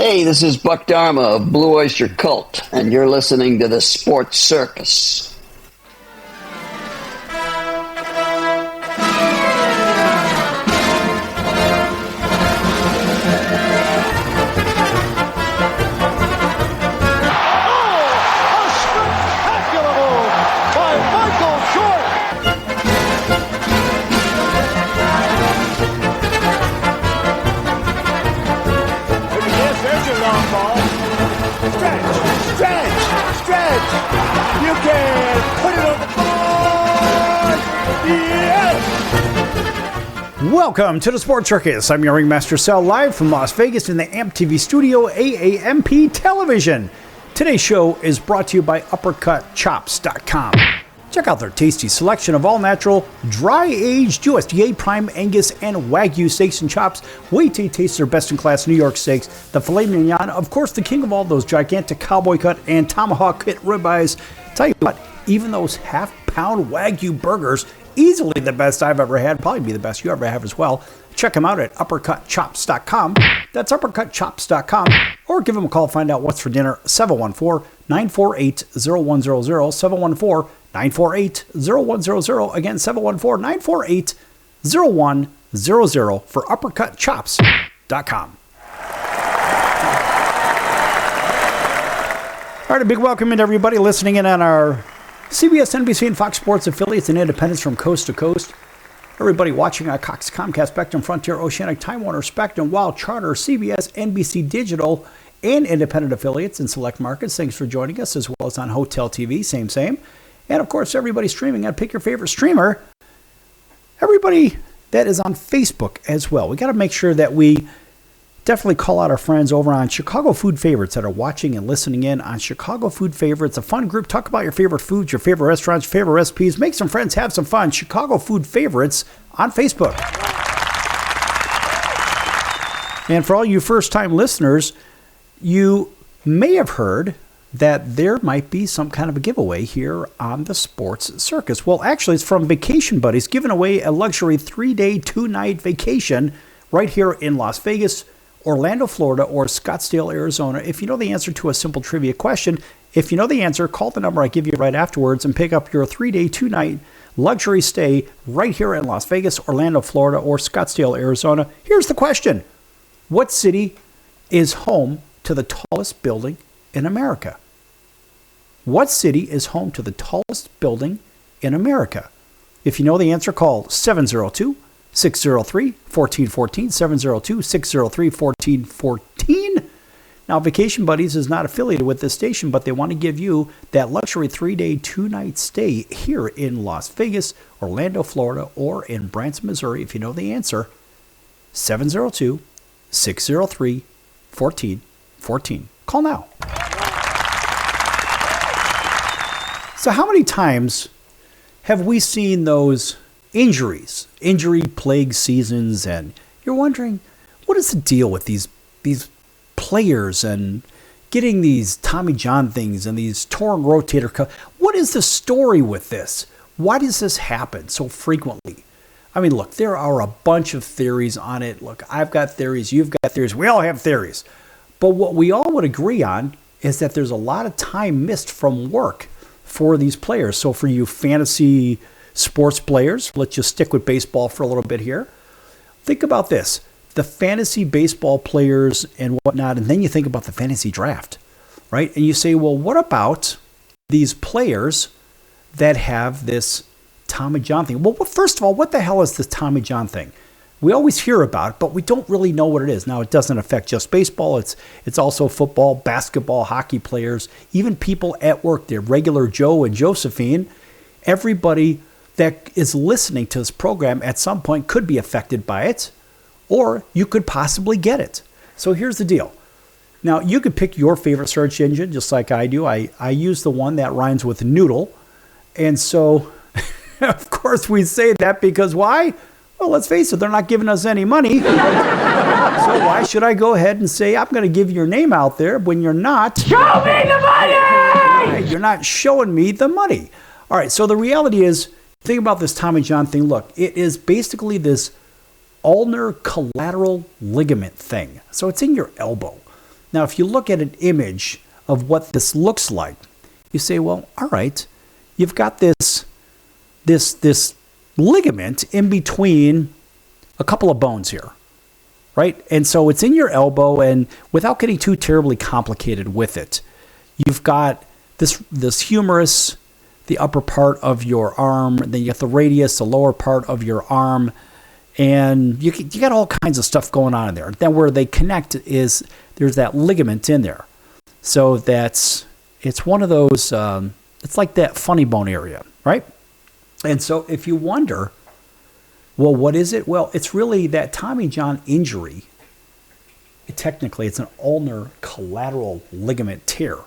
Hey, this is Buck Dharma of Blue Oyster Cult, and you're listening to the Sports Circus. You can put it on the board. Yes! Welcome to the Sports Circus. I'm your ringmaster Sal, live from Las Vegas in the AMP TV studio, AAMP Television. Today's show is brought to you by UppercutChops.com. Check out their tasty selection of all-natural, dry-aged USDA Prime Angus and Wagyu steaks and chops. Wait till you taste their best-in-class New York steaks, the filet mignon, of course, the king of all those gigantic cowboy cut and tomahawk cut ribeyes. Tell you what, even those half-pound Wagyu burgers, easily the best I've ever had, probably be the best you ever have as well. Check them out at UppercutChops.com. That's UppercutChops.com. Or give them a call, find out what's for dinner, 714-948-0100, 714-948-0100. Again, 714-948-0100 for UppercutChops.com. All right, a big welcome to everybody listening in on our CBS, NBC, and Fox Sports affiliates and independents from coast to coast. Everybody watching on Cox, Comcast, Spectrum, Frontier, Oceanic, Time Warner, Spectrum, Wild, Charter, CBS, NBC Digital, and independent affiliates in select markets. Thanks for joining us, as well as on Hotel TV, same. And, of course, everybody streaming on Pick Your Favorite Streamer. Everybody that is on Facebook as well. We got to make sure that we definitely call out our friends over on Chicago Food Favorites that are watching and listening in on Chicago Food Favorites, a fun group. Talk about your favorite foods, your favorite restaurants, your favorite recipes. Make some friends, have some fun. Chicago Food Favorites on Facebook. And for all you first-time listeners, you may have heard that there might be some kind of a giveaway here on the Sports Circus. Well, actually, it's from Vacation Buddies, giving away a luxury 3-day, 2-night vacation right here in Las Vegas, Orlando, Florida, or Scottsdale, Arizona. If you know the answer to a simple trivia question, if you know the answer, call the number I give you right afterwards and pick up your 3-day, 2-night luxury stay right here in Las Vegas, Orlando, Florida, or Scottsdale, Arizona. Here's the question. What city is home to the tallest building in America? What city is home to the tallest building in America? If you know the answer, call 702-603-1414, 702-603-1414. Now, Vacation Buddies is not affiliated with this station, but they want to give you that luxury 3-day, 2-night stay here in Las Vegas, Orlando, Florida, or in Branson, Missouri. If you know the answer, 702-603-1414. Call now. So how many times have we seen those injury-plagued seasons, and you're wondering, what is the deal with these players and getting these Tommy John things and these torn rotator cuff? What is the story with this? Why does this happen so frequently? I mean, look, there are a bunch of theories on it. Look, I've got theories, you've got theories, we all have theories. But what we all would agree on is that there's a lot of time missed from work for these players. So for you fantasy sports players, let's just stick with baseball for a little bit here. Think about this. The fantasy baseball players and whatnot, and then you think about the fantasy draft, right? And you say, well, what about these players that have this Tommy John thing? Well, first of all, what the hell is this Tommy John thing? We always hear about it, but we don't really know what it is. Now, it doesn't affect just baseball. It's also football, basketball, hockey players, even people at work, the regular Joe and Josephine. Everybody that is listening to this program at some point could be affected by it, or you could possibly get it. So here's the deal. Now, you could pick your favorite search engine, just like I do. I use the one that rhymes with noodle. And so, of course, we say that because why? Well, let's face it, they're not giving us any money. So why should I go ahead and say, I'm going to give your name out there when you're not? Show me the money! You're not showing me the money. All right, so the reality is, think about this Tommy John thing. Look, it is basically this ulnar collateral ligament thing. So it's in your elbow. Now, if you look at an image of what this looks like, you say, well, all right, you've got this ligament in between a couple of bones here, right? And so it's in your elbow, and without getting too terribly complicated with it, you've got this humerus, the upper part of your arm, then you got the radius, the lower part of your arm, and you got all kinds of stuff going on in there. Then where they connect is there's that ligament in there. So it's one of those, it's like that funny bone area, right? And so if you wonder, well, what is it? Well, it's really that Tommy John injury. Technically, it's an ulnar collateral ligament tear.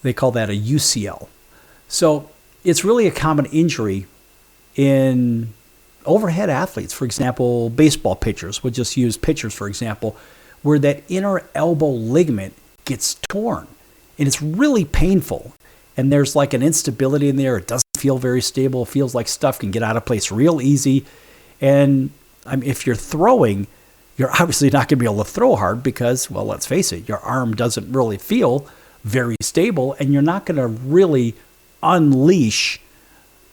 They call that a UCL. So it's really a common injury in overhead athletes. For example, baseball pitchers, we'll just use pitchers for example, where that inner elbow ligament gets torn. And it's really painful. And there's like an instability in there. It doesn't feel very stable. It feels like stuff can get out of place real easy. And I mean, if you're throwing, you're obviously not going to be able to throw hard because, well, let's face it, your arm doesn't really feel very stable, and you're not going to really unleash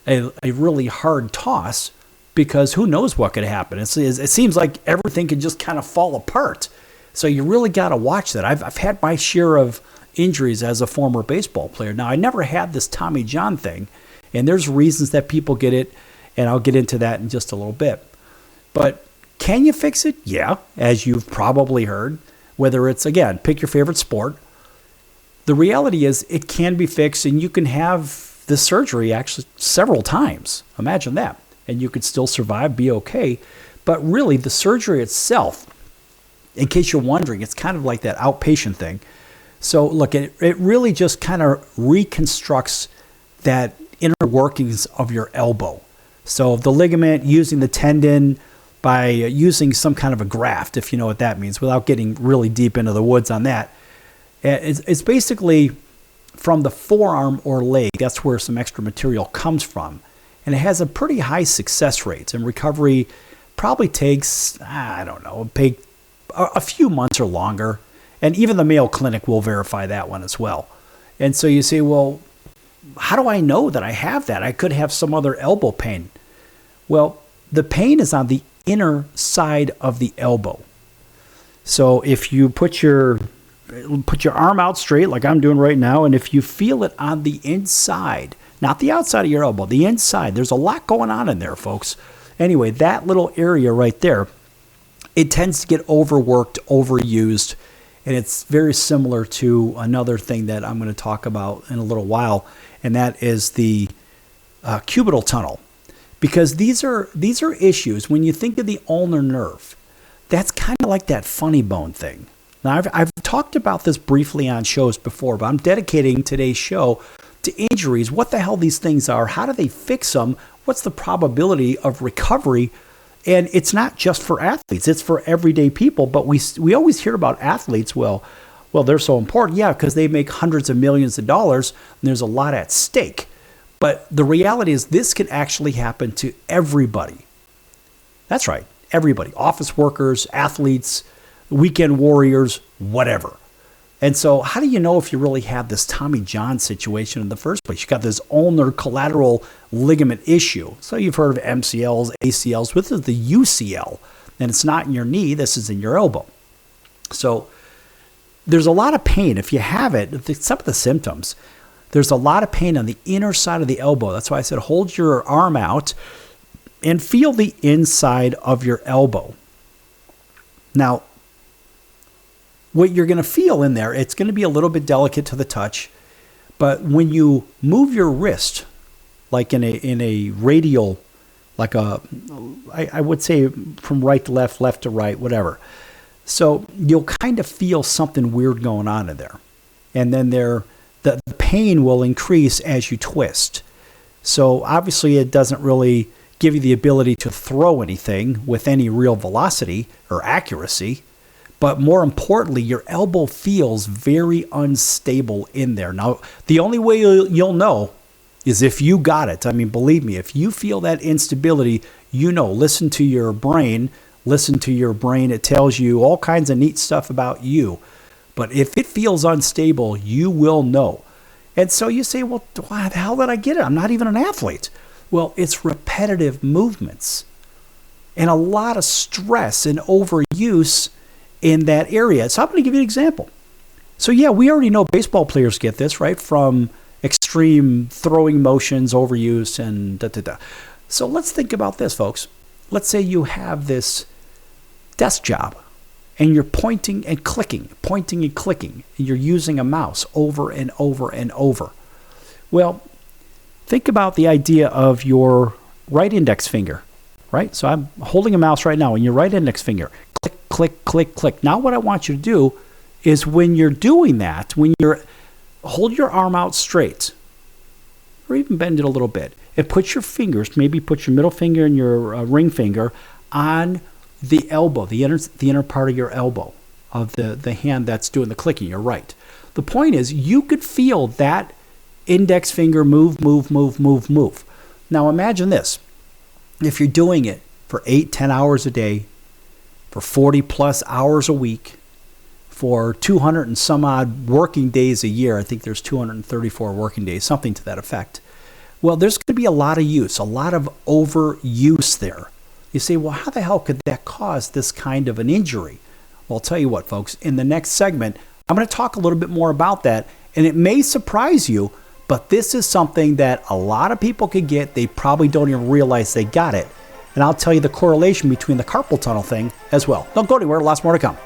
a really hard toss because who knows what could happen. It seems like everything can just kind of fall apart. So you really got to watch that. I've had my share of injuries as a former baseball player. Now, I never had this Tommy John thing, and there's reasons that people get it, and I'll get into that in just a little bit. But can you fix it? Yeah, as you've probably heard, whether it's, again, pick your favorite sport. The reality is it can be fixed, and you can have this surgery actually several times. Imagine that. And you could still survive, be okay. But really, the surgery itself, in case you're wondering, it's kind of like that outpatient thing. So look, it really just kind of reconstructs that inner workings of your elbow. So the ligament, using the tendon, by using some kind of a graft, if you know what that means, without getting really deep into the woods on that. It's basically from the forearm or leg. That's where some extra material comes from. And it has a pretty high success rate. And recovery probably takes, I don't know, a few months or longer. And even the Mayo Clinic will verify that one as well. And so you say, well, how do I know that I have that? I could have some other elbow pain. Well, the pain is on the inner side of the elbow. So if you put your arm out straight like I'm doing right now, and if you feel it on the inside, not the outside of your elbow, the inside, there's a lot going on in there, folks. Anyway, that little area right there, it tends to get overworked, overused, and it's very similar to another thing that I'm going to talk about in a little while, and that is the cubital tunnel. Because these are issues, when you think of the ulnar nerve, that's kind of like that funny bone thing. Now, I've talked about this briefly on shows before, but I'm dedicating today's show to injuries, what the hell these things are, how do they fix them, what's the probability of recovery. And it's not just for athletes, it's for everyday people. But we always hear about athletes, well, they're so important. Yeah, because they make hundreds of millions of dollars, and there's a lot at stake. But the reality is this can actually happen to everybody. That's right, everybody. Office workers, athletes, weekend warriors, whatever. And so how do you know if you really have this Tommy John situation in the first place? You got this ulnar collateral ligament issue. So you've heard of MCLs, ACLs. This is the UCL. And it's not in your knee. This is in your elbow. So there's a lot of pain. If you have it, some of the symptoms, there's a lot of pain on the inner side of the elbow. That's why I said hold your arm out and feel the inside of your elbow. Now, what you're going to feel in there, it's going to be a little bit delicate to the touch, but when you move your wrist, like in a radial, like I would say from right to left, left to right, whatever. So you'll kind of feel something weird going on in there. And then the pain will increase as you twist. So obviously it doesn't really give you the ability to throw anything with any real velocity or accuracy. But more importantly, your elbow feels very unstable in there. Now, the only way you'll know is if you got it. I mean, believe me, if you feel that instability, you know, listen to your brain. It tells you all kinds of neat stuff about you. But if it feels unstable, you will know. And so you say, well, why the hell did I get it? I'm not even an athlete. Well, it's repetitive movements and a lot of stress and overuse in that area. So I'm going to give you an example. So yeah, we already know baseball players get this, right? From extreme throwing motions, overuse, and da-da-da. So let's think about this, folks. Let's say you have this desk job and you're pointing and clicking, and you're using a mouse over and over and over. Well, think about the idea of your right index finger, right? So I'm holding a mouse right now and your right index finger, click, click, click, click. Now what I want you to do is when you're doing that, hold your arm out straight or even bend it a little bit and put your fingers, maybe put your middle finger and your ring finger on the elbow, the inner part of your elbow of the hand that's doing the clicking, your right. The point is you could feel that index finger move. Now imagine this. If you're doing it for 8-10 hours a day, for 40 plus hours a week, for 200 and some odd working days a year, I think there's 234 working days, something to that effect. Well, there's going to be a lot of use, a lot of overuse there. You say, well, how the hell could that cause this kind of an injury? Well, I'll tell you what, folks, in the next segment, I'm going to talk a little bit more about that, and it may surprise you, but this is something that a lot of people could get. They probably don't even realize they got it. And I'll tell you the correlation between the carpal tunnel thing as well. Don't go anywhere. Lots more to come.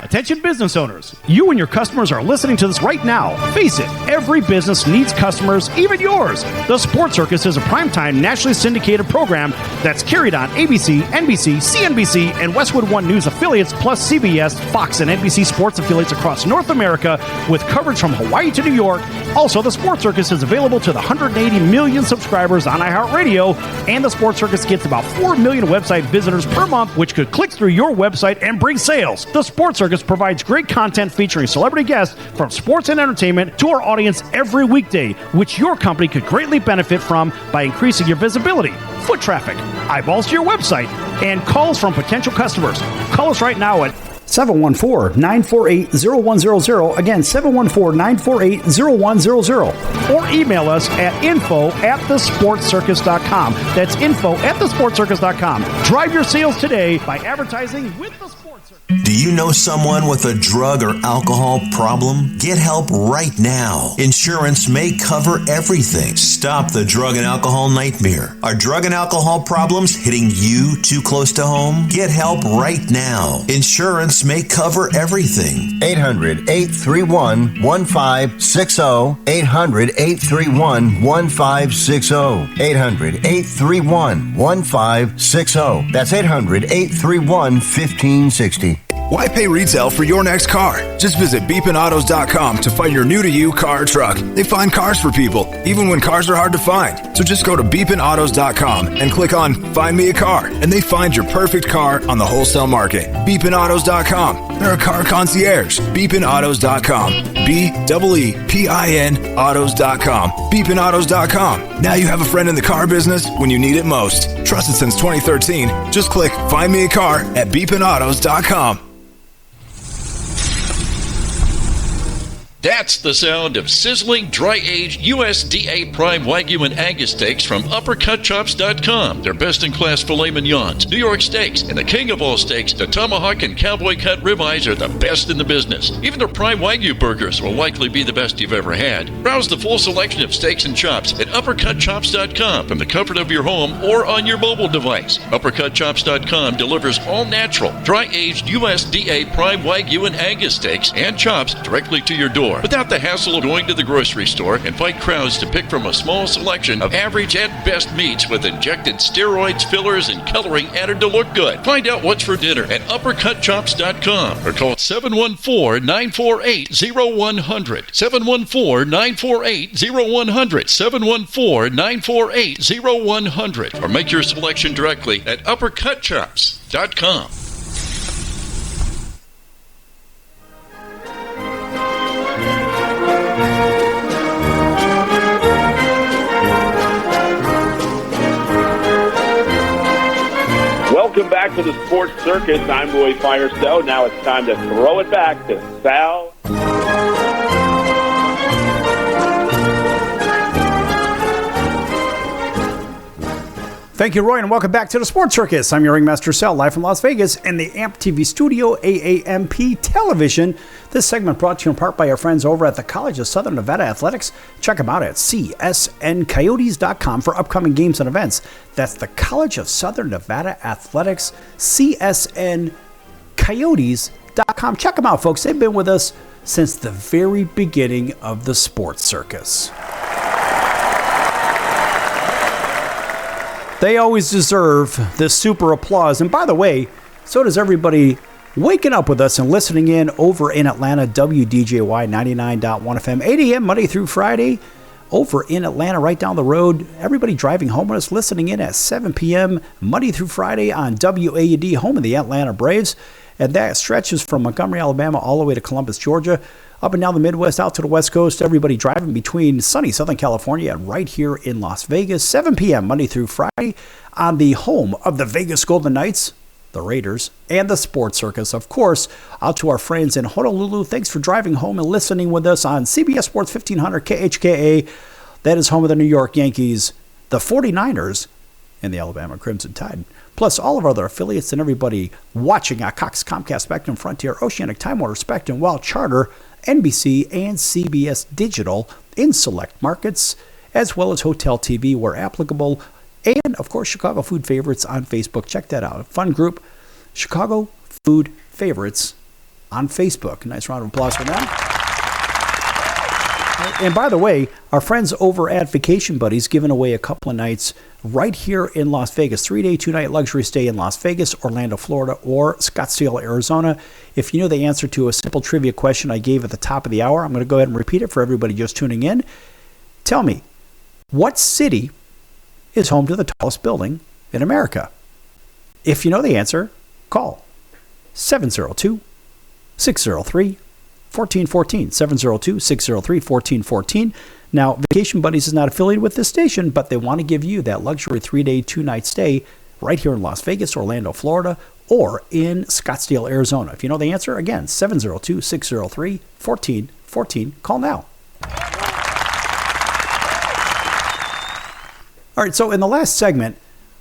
Attention business owners, you and your customers are listening to this right now. Face it, every business needs customers, even yours. The Sports Circus is a primetime nationally syndicated program that's carried on ABC, NBC, CNBC, and Westwood One News affiliates, plus CBS, Fox, and NBC sports affiliates across North America with coverage from Hawaii to New York. Also, the Sports Circus is available to the 180 million subscribers on iHeartRadio, and the Sports Circus gets about 4 million website visitors per month, which could click through your website and bring sales. The Sports Circus provides great content featuring celebrity guests from sports and entertainment to our audience every weekday, which your company could greatly benefit from by increasing your visibility, foot traffic, eyeballs to your website, and calls from potential customers. Call us right now at 714-948-0100. Again, 714-948-0100. Or email us at info@thesportscircus.com. That's info@thesportscircus.com. Drive your sales today by advertising with the Sports Circus. Do you know someone with a drug or alcohol problem? Get help right now. Insurance may cover everything. Stop the drug and alcohol nightmare. Are drug and alcohol problems hitting you too close to home? Get help right now. Insurance may cover everything. 800-831-1560. 800-831-1560. 800-831-1560. That's 800-831-1560. Why pay retail for your next car? Just visit beepinautos.com to find your new-to-you car or truck. They find cars for people, even when cars are hard to find. So just go to beepinautos.com and click on Find Me a Car, and they find your perfect car on the wholesale market. beepinautos.com. They're a car concierge. beepinautos.com. BEEPIN autos.com. beepinautos.com. Now you have a friend in the car business when you need it most. Trusted since 2013. Just click Find Me a Car at beepinautos.com. That's the sound of sizzling, dry-aged USDA Prime Wagyu and Angus steaks from UpperCutChops.com. Their best-in-class filet mignons, New York steaks, and the king of all steaks, the tomahawk and cowboy cut ribeyes are the best in the business. Even their Prime Wagyu burgers will likely be the best you've ever had. Browse the full selection of steaks and chops at UpperCutChops.com from the comfort of your home or on your mobile device. UpperCutChops.com delivers all-natural, dry-aged USDA Prime Wagyu and Angus steaks and chops directly to your door, without the hassle of going to the grocery store and fight crowds to pick from a small selection of average and best meats with injected steroids, fillers, and coloring added to look good. Find out what's for dinner at UpperCutChops.com or call 714-948-0100. 714-948-0100. 714-948-0100. Or make your selection directly at UpperCutChops.com. to the Sports Circus. I'm Roy Firestone. Now it's time to throw it back to Sal. Thank you, Roy, and welcome back to the Sports Circus. I'm your ringmaster, Sal, live from Las Vegas and the AMP TV studio, AAMP Television. This segment brought to you in part by our friends over at the College of Southern Nevada Athletics. Check them out at csncoyotes.com for upcoming games and events. That's the College of Southern Nevada Athletics, csncoyotes.com. Check them out, folks. They've been with us since the very beginning of the Sports Circus. They always deserve this super applause. And by the way, so does everybody waking up with us and listening in over in Atlanta, WDJY 99.1 FM, 8 a.m. Monday through Friday. Over in Atlanta, right down the road. Everybody driving home with us, listening in at 7 p.m. Monday through Friday on WAUD, home of the Atlanta Braves. And that stretches from Montgomery, Alabama, all the way to Columbus, Georgia, up and down the Midwest, out to the West Coast. Everybody driving between sunny Southern California and right here in Las Vegas, 7 p.m. Monday through Friday on the home of the Vegas Golden Knights, the Raiders, and the Sports Circus. Of course, out to our friends in Honolulu, thanks for driving home and listening with us on CBS Sports 1500 KHKA. That is home of the New York Yankees, the 49ers, and the Alabama Crimson Tide. Plus all of our other affiliates and everybody watching at Cox, Comcast, Spectrum, Frontier, Oceanic, Time Warner, Spectrum, Wild Charter, NBC, and CBS Digital in select markets, as well as Hotel TV where applicable, and, of course, Chicago Food Favorites on Facebook. Check that out. A fun group, Chicago Food Favorites on Facebook. Nice round of applause for them. And by the way, our friends over at Vacation Buddies giving away a couple of nights right here in Las Vegas. 3-day, 2-night luxury stay in Las Vegas, Orlando, Florida, or Scottsdale, Arizona. If you know the answer to a simple trivia question I gave at the top of the hour, I'm going to go ahead and repeat it for everybody just tuning in. Tell me, what city is home to the tallest building in America? If you know the answer, call 702-603-1414, 702-603-1414. Now, Vacation Buddies is not affiliated with this station, but they want to give you that luxury 3-day, 2-night stay right here in Las Vegas, Orlando, Florida, or in Scottsdale, Arizona. If you know the answer, again, 702-603-1414. Call now. All right, so in the last segment,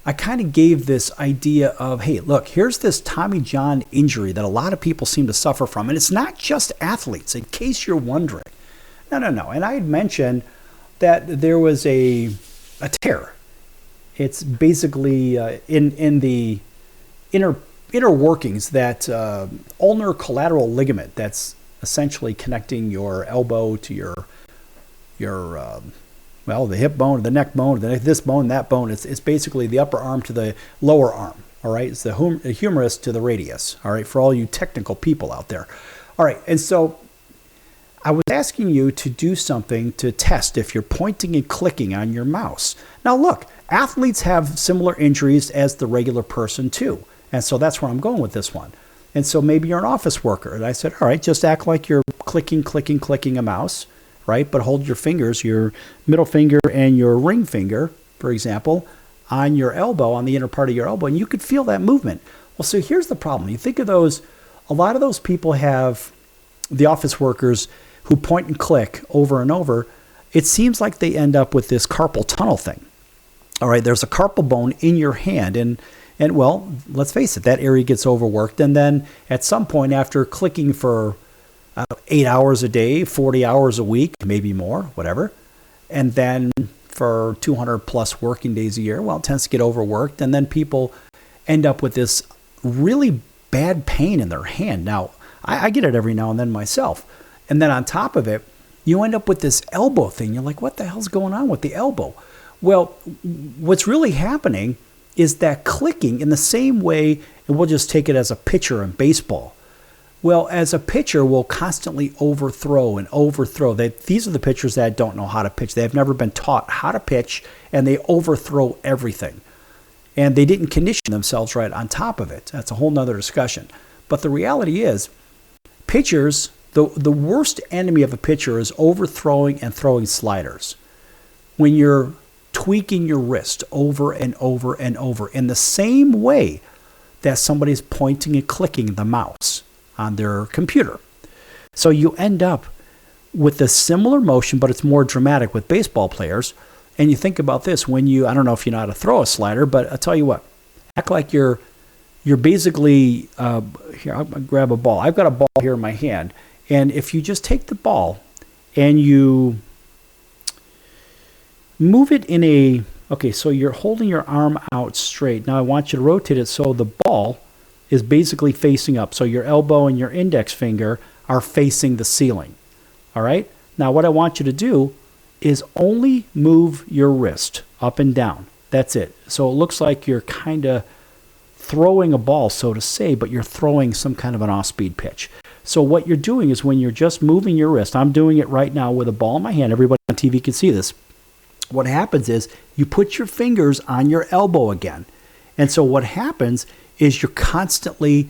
I kind of gave this idea of, hey, look, here's this Tommy John injury that a lot of people seem to suffer from. And it's not just athletes, in case you're wondering. No. And I had mentioned that there was a tear. It's basically in the inner workings, that ulnar collateral ligament that's essentially connecting your elbow to your the hip bone, the neck bone, this bone, that bone. It's basically the upper arm to the lower arm. All right, it's the humerus to the radius. All right, for all you technical people out there. All right, and so I was asking you to do something to test if you're pointing and clicking on your mouse. Now look, athletes have similar injuries as the regular person too. And so that's where I'm going with this one. And so maybe you're an office worker. And I said, all right, just act like you're clicking a mouse, right? But hold your fingers, your middle finger and your ring finger, for example, on your elbow, on the inner part of your elbow, and you could feel that movement. Well, so here's the problem. You think of those, a lot of those people have, the office workers who point and click over and over, it seems like they end up with this carpal tunnel thing. All right, there's a carpal bone in your hand, and well, let's face it, that area gets overworked, and then at some point after clicking for 8 hours a day, 40 hours a week, maybe more, whatever, and then for 200 plus working days a year, well, it tends to get overworked, and then people end up with this really bad pain in their hand. Now, I get it every now and then myself. And then on top of it, you end up with this elbow thing. You're like, what the hell's going on with the elbow? Well, what's really happening is that clicking in the same way, and we'll just take it as a pitcher in baseball. Well, as a pitcher, will constantly overthrow and overthrow. These are the pitchers that don't know how to pitch. They've never been taught how to pitch, and they overthrow everything. And they didn't condition themselves right on top of it. That's a whole nother discussion. But the reality is, pitchers, the worst enemy of a pitcher is overthrowing and throwing sliders. When you're tweaking your wrist over and over and over in the same way that somebody's pointing and clicking the mouse on their computer. So you end up with a similar motion, but it's more dramatic with baseball players. And you think about this when I don't know if you know how to throw a slider, but I'll tell you what, act like you're basically, here, I'll grab a ball. I've got a ball here in my hand. And if you just take the ball and you move it okay, so you're holding your arm out straight. Now I want you to rotate it so the ball is basically facing up. So your elbow and your index finger are facing the ceiling. All right? Now what I want you to do is only move your wrist up and down. That's it. So it looks like you're kind of throwing a ball, so to say, but you're throwing some kind of an off-speed pitch. So what you're doing is when you're just moving your wrist, I'm doing it right now with a ball in my hand. Everybody on TV can see this. What happens is you put your fingers on your elbow again. And so what happens is you're constantly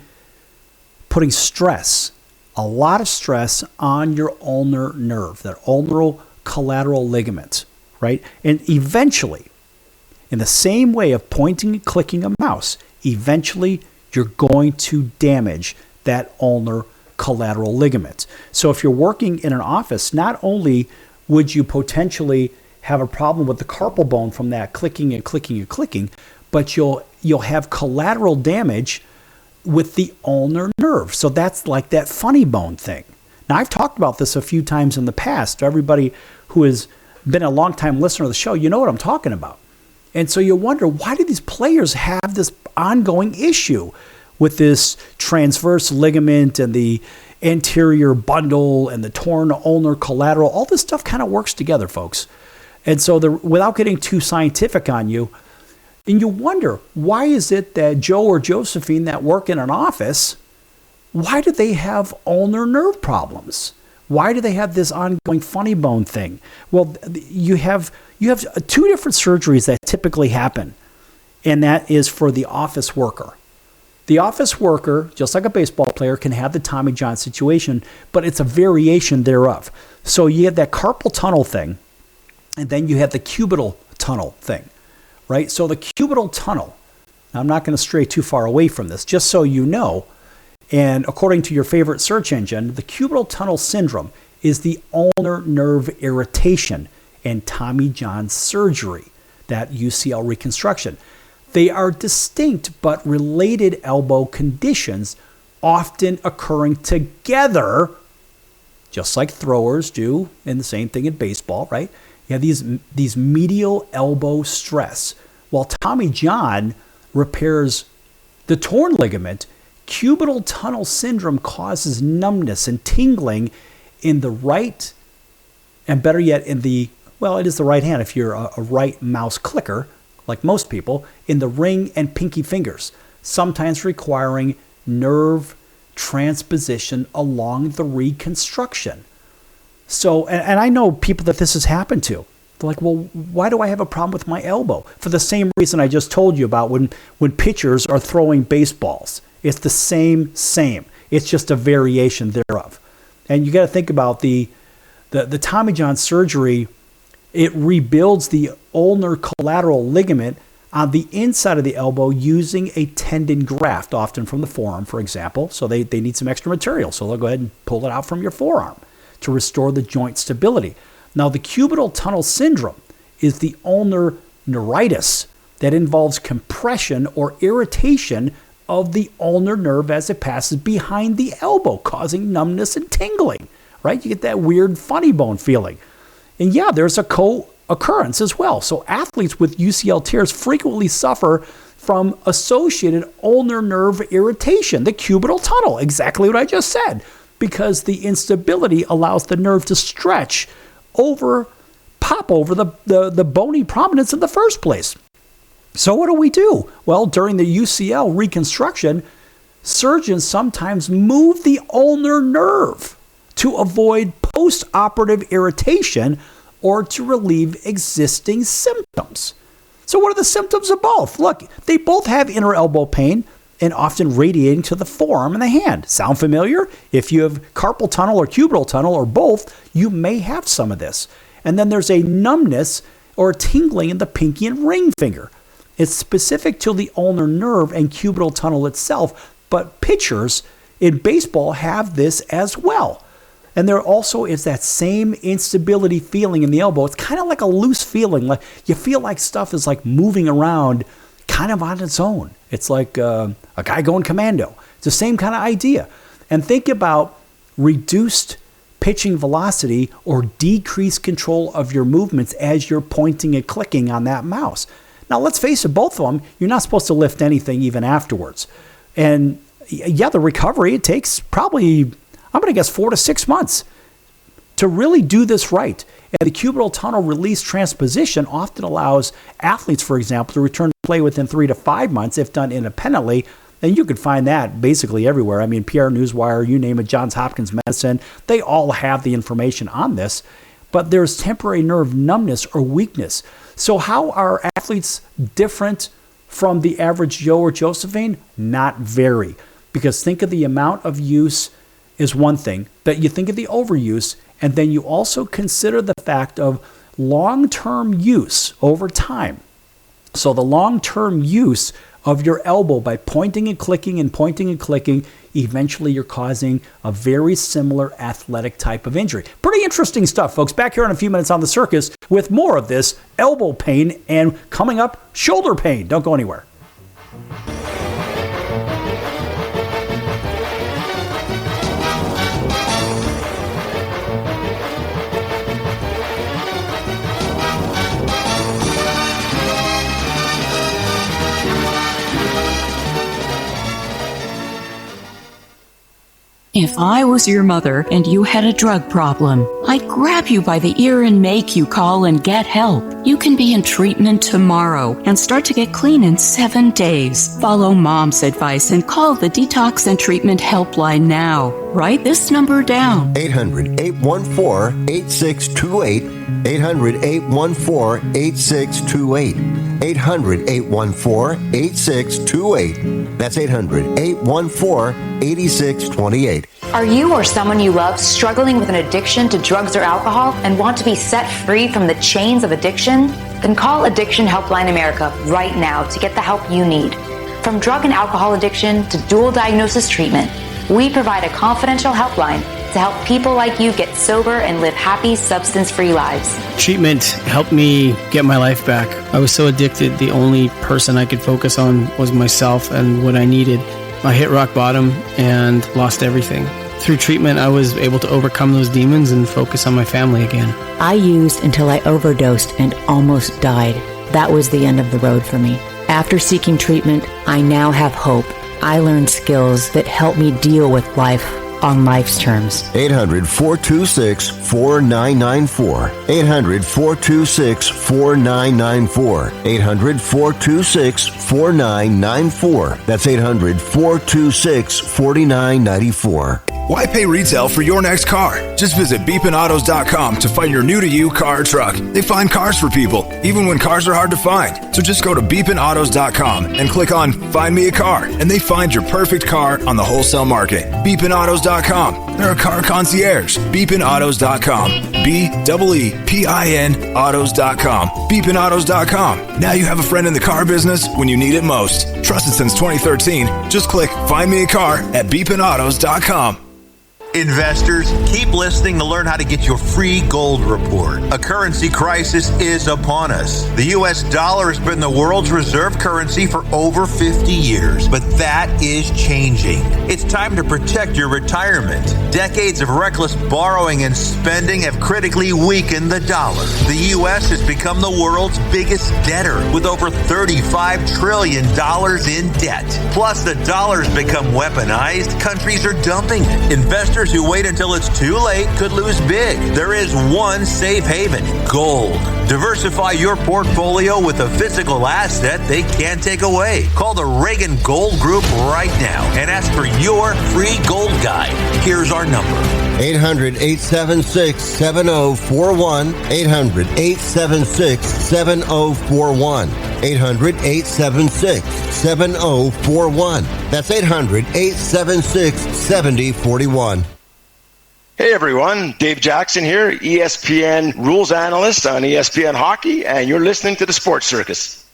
putting stress, a lot of stress on your ulnar nerve, that ulnar collateral ligament, right? And eventually, in the same way of pointing and clicking a mouse, eventually you're going to damage that ulnar collateral ligament. So if you're working in an office, not only would you potentially have a problem with the carpal bone from that clicking and clicking and clicking, but you'll have collateral damage with the ulnar nerve. So that's like that funny bone thing. Now, I've talked about this a few times in the past. Everybody who has been a long-time listener of the show, you know what I'm talking about. And so you wonder, why do these players have this ongoing issue with this transverse ligament and the anterior bundle and the torn ulnar collateral? All this stuff kind of works together, folks. And so without getting too scientific on you, and you wonder, why is it that Joe or Josephine that work in an office, why do they have ulnar nerve problems? Why do they have this ongoing funny bone thing? Well, you have two different surgeries that typically happen, and that is for the office worker. The office worker, just like a baseball player, can have the Tommy John situation, but it's a variation thereof. So you have that carpal tunnel thing, and then you have the cubital tunnel thing, right? So the cubital tunnel, I'm not going to stray too far away from this, just so you know, and according to your favorite search engine, the cubital tunnel syndrome is the ulnar nerve irritation and Tommy John surgery, that UCL reconstruction. They are distinct but related elbow conditions, often occurring together, just like throwers do, and the same thing in baseball, right? You have these medial elbow stress. While Tommy John repairs the torn ligament, cubital tunnel syndrome causes numbness and tingling in the right, and better yet, it is the right hand if you're a right mouse clicker, like most people, in the ring and pinky fingers, sometimes requiring nerve transposition along the reconstruction. So, and I know people that this has happened to. They're like, well, why do I have a problem with my elbow? For the same reason I just told you about when pitchers are throwing baseballs. It's the same. It's just a variation thereof. And you got to think about the Tommy John surgery. It rebuilds the ulnar collateral ligament on the inside of the elbow using a tendon graft, often from the forearm, for example. So they need some extra material. So they'll go ahead and pull it out from your forearm to restore the joint stability. Now, the cubital tunnel syndrome is the ulnar neuritis that involves compression or irritation of the ulnar nerve as it passes behind the elbow, causing numbness and tingling, right? You get that weird funny bone feeling. And yeah, there's a co-occurrence as well. So athletes with UCL tears frequently suffer from associated ulnar nerve irritation, the cubital tunnel, exactly what I just said, because the instability allows the nerve to stretch pop over the bony prominence in the first place. So what do? Well, during the UCL reconstruction, surgeons sometimes move the ulnar nerve to avoid post-operative irritation or to relieve existing symptoms. So what are the symptoms of both? Look, they both have inner elbow pain and often radiating to the forearm and the hand. Sound familiar? If you have carpal tunnel or cubital tunnel or both, you may have some of this. And then there's a numbness or tingling in the pinky and ring finger. It's specific to the ulnar nerve and cubital tunnel itself, but pitchers in baseball have this as well. And there also is that same instability feeling in the elbow. It's kind of like a loose feeling. Like you feel like stuff is like moving around kind of on its own. It's like a guy going commando. It's the same kind of idea. And think about reduced pitching velocity or decreased control of your movements as you're pointing and clicking on that mouse. Now, let's face it, both of them, you're not supposed to lift anything even afterwards. And yeah, the recovery, it takes probably, I'm going to guess 4 to 6 months to really do this right. And the cubital tunnel release transposition often allows athletes, for example, to return to play within 3 to 5 months if done independently. And you can find that basically everywhere. I mean, PR Newswire, you name it, Johns Hopkins Medicine, they all have the information on this. But there's temporary nerve numbness or weakness. So how are athletes different from the average Joe or Josephine? Not very. Because think of the amount of use is one thing, but you think of the overuse, and then you also consider the fact of long-term use over time. So the long-term use of your elbow by pointing and clicking, eventually you're causing a very similar athletic type of injury. Pretty interesting stuff, folks. Back here in a few minutes on The Circus with more of this elbow pain and coming up, shoulder pain. Don't go anywhere. If I was your mother and you had a drug problem, I'd grab you by the ear and make you call and get help. You can be in treatment tomorrow and start to get clean in 7 days. Follow Mom's advice and call the Detox and Treatment Helpline now. Write this number down. 800-814-8628. 800-814-8628. 800-814-8628. That's 800-814-8628. Are you or someone you love struggling with an addiction to drugs or alcohol and want to be set free from the chains of addiction? Then call Addiction Helpline America right now to get the help you need. From drug and alcohol addiction to dual diagnosis treatment, we provide a confidential helpline to help people like you get sober and live happy, substance-free lives. Treatment helped me get my life back. I was so addicted, the only person I could focus on was myself and what I needed. I hit rock bottom and lost everything. Through treatment, I was able to overcome those demons and focus on my family again. I used until I overdosed and almost died. That was the end of the road for me. After seeking treatment, I now have hope. I learned skills that help me deal with life on life's terms. 800-426-4994. 800-426-4994. 800-426-4994. That's 800-426-4994. Why pay retail for your next car? Just visit beepinautos.com to find your new-to-you car or truck. They find cars for people, even when cars are hard to find. So just go to beepinautos.com and click on Find Me a Car, and they find your perfect car on the wholesale market. beepinautos.com. They're a car concierge. beepinautos.com. BEEPIN autos.com. beepinautos.com. Now you have a friend in the car business when you need it most. Trusted since 2013. Just click Find Me a Car at beepinautos.com. Investors, keep listening to learn how to get your free gold report. A currency crisis is upon us. The U.S. dollar has been the world's reserve currency for over 50 years, but that is changing. It's time to protect your retirement. Decades of reckless borrowing and spending have critically weakened the dollar. The U.S. has become the world's biggest debtor with over $35 trillion in debt. Plus, the dollar's become weaponized. Countries are dumping it. Investors who wait until it's too late could lose big. There is one safe haven: gold. Diversify your portfolio with a physical asset they can't take away. Call the Reagan Gold Group right now and ask for your free gold guide. Here's our number: 800-876-7041. 800-876-7041. 800-876-7041. That's 800-876-7041. Hey everyone, Dave Jackson here, ESPN rules analyst on ESPN Hockey, and you're listening to The Sports Circus.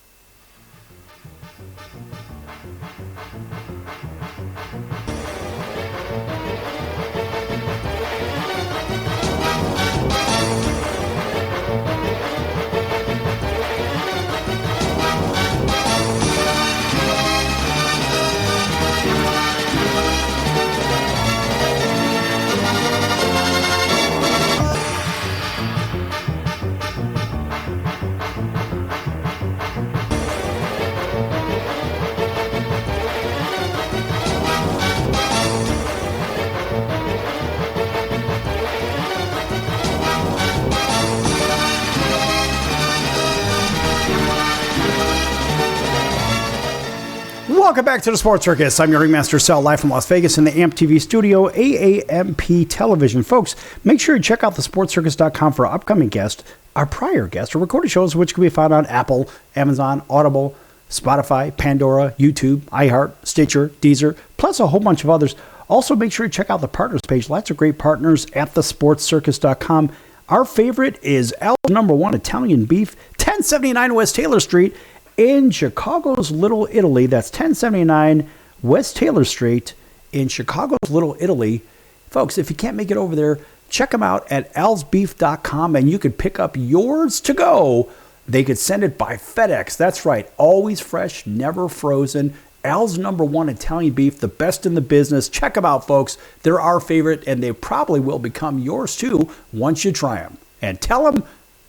Welcome back to the Sports Circus. I'm your ringmaster, Sal, live from Las Vegas in the AMP TV studio, AAMP television. Folks, make sure you check out thesportscircus.com for upcoming guests, our prior guests, or recorded shows, which can be found on Apple, Amazon, Audible, Spotify, Pandora, YouTube, iHeart, Stitcher, Deezer, plus a whole bunch of others. Also, make sure you check out the partners page. Lots of great partners at thesportscircus.com. Our favorite is Al's #1 Italian Beef, 1079 West Taylor Street in Chicago's Little Italy. That's 1079 West Taylor Street in Chicago's Little Italy. Folks, if you can't make it over there, check them out at alsbeef.com, and you can pick up yours to go. They could send it by FedEx. That's right. Always fresh, never frozen. Al's #1 Italian Beef, the best in the business. Check them out, folks. They're our favorite, and they probably will become yours, too, once you try them. And tell them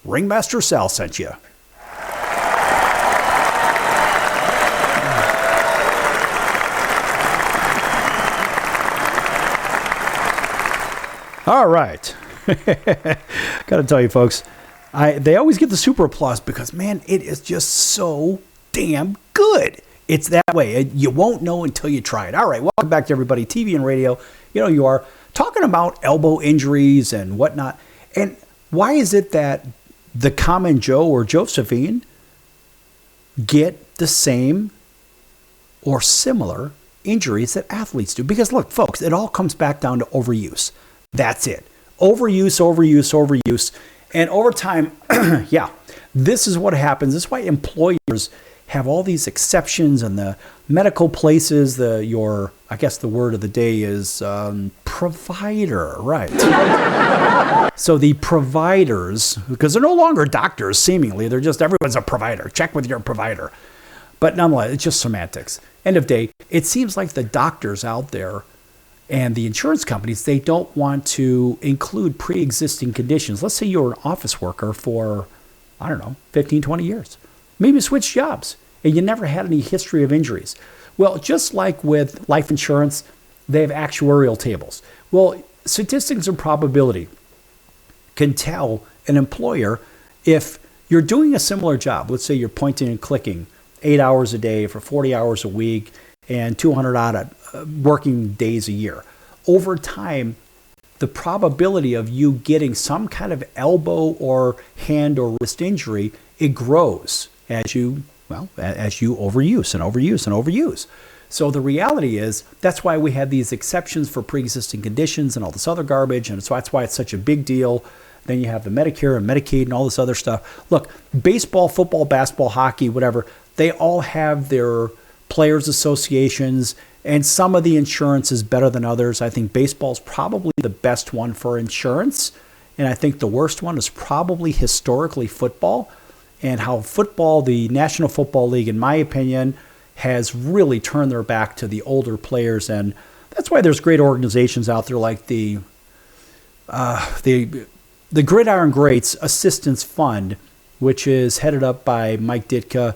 Ringmaster Sal sent you. All right. Got to tell you, folks, they always get the super applause because, man, it is just so damn good. It's that way. You won't know until you try it. All right. Welcome back to everybody, TV and radio. You know, you are talking about elbow injuries and whatnot. And why is it that the common Joe or Josephine get the same or similar injuries that athletes do? Because, look, folks, it all comes back down to overuse. That's it. Overuse, overuse, overuse. And over time, yeah, this is what happens. This is why employers have all these exceptions and the medical places, I guess the word of the day is provider, right? So the providers, because they're no longer doctors, seemingly, they're just, everyone's a provider. Check with your provider. But nonetheless, it's just semantics. End of day, it seems like the doctors out there and the insurance companies, they don't want to include pre-existing conditions. Let's say you're an office worker for, 15, 20 years. Maybe switch jobs and you never had any history of injuries. Well, just like with life insurance, they have actuarial tables. Well, statistics and probability can tell an employer if you're doing a similar job. Let's say you're pointing and clicking 8 hours a day for 40 hours a week and 200 odd working days a year. Over time, the probability of you getting some kind of elbow or hand or wrist injury, it grows as you overuse and overuse and overuse. So the reality is that's why we have these exceptions for pre-existing conditions and all this other garbage, and so that's why it's such a big deal. Then you have the Medicare and Medicaid and all this other stuff. Look, baseball, football, basketball, hockey, whatever, they all have their players associations, and some of the insurance is better than others. I think baseball is probably the best one for insurance, and I think the worst one is probably historically football, and how football, the National Football League, in my opinion, has really turned their back to the older players, and that's why there's great organizations out there like the Gridiron Greats Assistance Fund, which is headed up by Mike Ditka